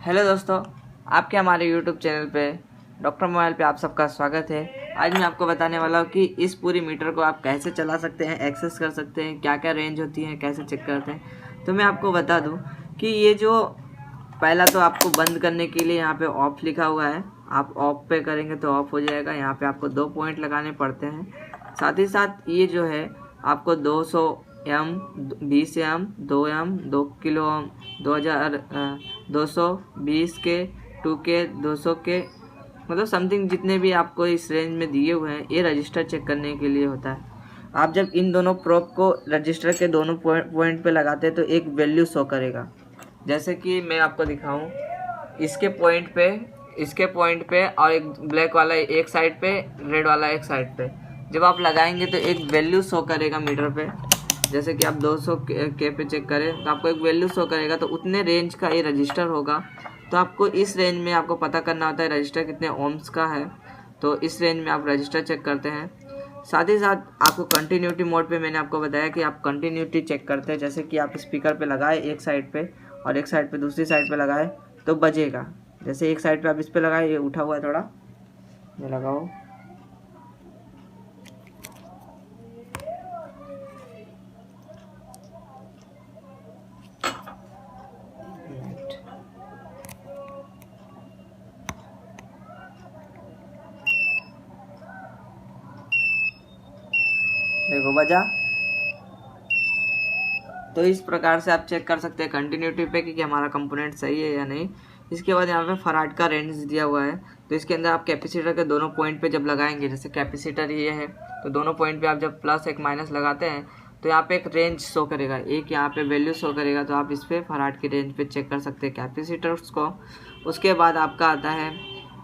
Hello दोस्तों, आपके हमारे यूट्यूब चैनल पे डॉक्टर मोबाइल पे आप सबका स्वागत है। आज मैं आपको बताने वाला हूँ कि इस पूरी मीटर को आप कैसे चला सकते हैं, एक्सेस कर सकते हैं, क्या क्या रेंज होती है, कैसे चेक करते हैं। तो मैं आपको बता दूँ कि ये जो पहला तो आपको बंद करने के लिए यहाँ पे ऑफ लिखा हुआ है, आप ऑफ पे करेंगे तो ऑफ हो जाएगा। यहाँ पे आपको 2 पॉइंट लगाने पड़ते हैं। साथ ही साथ ये जो है आपको 200 M, 20 M, 2 M, 2 kilo M, 220 K, 2 के, 200 के, मतलब समथिंग जितने भी आपको इस रेंज में दिए हुए हैं, ये रजिस्टर चेक करने के लिए होता है। आप जब इन दोनों प्रोब को रजिस्टर के दोनों पॉइंट पे लगाते हैं तो एक वैल्यू शो करेगा। जैसे कि मैं आपको दिखाऊं, इसके पॉइंट पे और एक ब्लैक वाला एक साइड पे, रेड वाला एक साइड पे, जब आप लगाएंगे तो एक वैल्यू शो करेगा मीटर पे। जैसे कि आप 200 के पे चेक करें तो आपको एक वैल्यू शो करेगा, तो उतने रेंज का ये रजिस्टर होगा। तो आपको इस रेंज में आपको पता करना होता है रजिस्टर कितने ओम्स का है, तो इस रेंज में आप रजिस्टर चेक करते हैं। साथ ही साथ आपको कंटिन्यूटी मोड पे मैंने आपको बताया कि आप कंटिन्यूटी चेक करते हैं। जैसे कि आप स्पीकर पे लगाए एक साइड पे और एक साइड पे दूसरी साइड पे लगाए तो बजेगा। जैसे एक साइड पे आप इस पे लगाए, ये उठा हुआ है थोड़ा, ये लगाओ, देखो बजा। तो इस प्रकार से आप चेक कर सकते हैं कंटिन्यूटी पे कि हमारा कंपोनेंट सही है या नहीं। इसके बाद यहाँ पे फराड का रेंज दिया हुआ है, तो इसके अंदर आप कैपेसिटर के दोनों पॉइंट पे जब लगाएंगे, जैसे कैपेसिटर ये है तो दोनों पॉइंट पे आप जब प्लस एक माइनस लगाते हैं तो यहाँ पे एक रेंज शो करेगा, एक यहाँ पे वैल्यू शो करेगा। तो आप इस पर फराड की रेंज पे चेक कर सकते हैं कैपेसिटर्स को। उसके बाद आपका आता है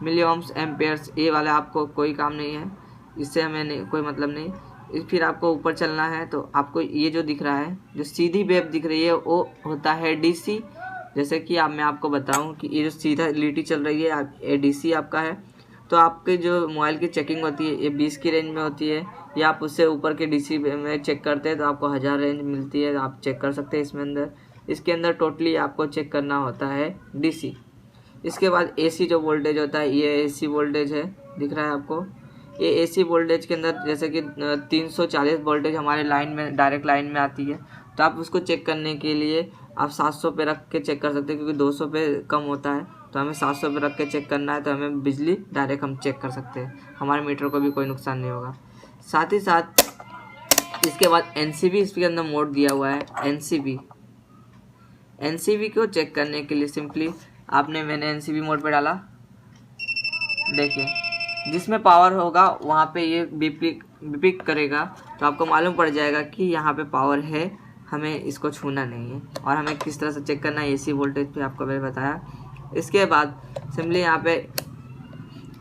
मिली ओम्स एम्पेयर्स, ये वाला आपको कोई काम नहीं है, इससे हमें कोई मतलब नहीं। फिर आपको ऊपर चलना है तो आपको ये जो दिख रहा है, जो सीधी वेव दिख रही है, वो होता है डीसी। जैसे कि मैं आपको बताऊं कि ये जो सीधा लिटी चल रही है ये डीसी आपका है। तो आपके जो मोबाइल की चेकिंग होती है ये 20 की रेंज में होती है, या आप उससे ऊपर के डीसी में चेक करते हैं तो आपको 1000 रेंज मिलती है, आप चेक कर सकते हैं इसमें अंदर। इसके अंदर टोटली आपको चेक करना होता है डीसी। इसके बाद एसी जो वोल्टेज होता है, ये एसी वोल्टेज है, दिख रहा है आपको। ये एसी वोल्टेज के अंदर जैसे कि 340 वोल्टेज हमारे लाइन में, डायरेक्ट लाइन में आती है, तो आप उसको चेक करने के लिए आप 700 पे रख के चेक कर सकते हैं, क्योंकि 200 पे कम होता है। तो हमें 700 पे रख के चेक करना है, तो हमें बिजली डायरेक्ट हम चेक कर सकते हैं, हमारे मीटर को भी कोई नुकसान नहीं होगा। साथ ही साथ इसके बाद एनसीबी इसके अंदर मोड दिया हुआ है। एनसीबी को चेक करने के लिए सिंपली मैंने एनसीबी मोड पे डाला, देखिए जिसमें पावर होगा वहाँ पे ये बिपिक करेगा, तो आपको मालूम पड़ जाएगा कि यहाँ पे पावर है, हमें इसको छूना नहीं है। और हमें किस तरह से चेक करना है एसी वोल्टेज पे आपको मैंने बताया। इसके बाद सिंपली यहाँ पे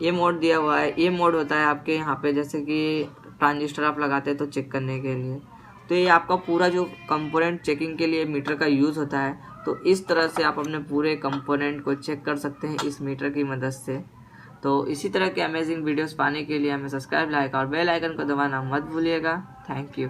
ये मोड दिया हुआ है, ये मोड होता है आपके यहाँ पे जैसे कि ट्रांजिस्टर आप लगाते हैं तो चेक करने के लिए। तो ये आपका पूरा जो कंपोनेंट चेकिंग के लिए मीटर का यूज़ होता है। तो इस तरह से आप अपने पूरे कंपोनेंट को चेक कर सकते हैं इस मीटर की मदद से। तो इसी तरह के अमेजिंग वीडियोस पाने के लिए हमें सब्सक्राइब, लाइक और बेल आइकन को दबाना मत भूलिएगा। Thank you.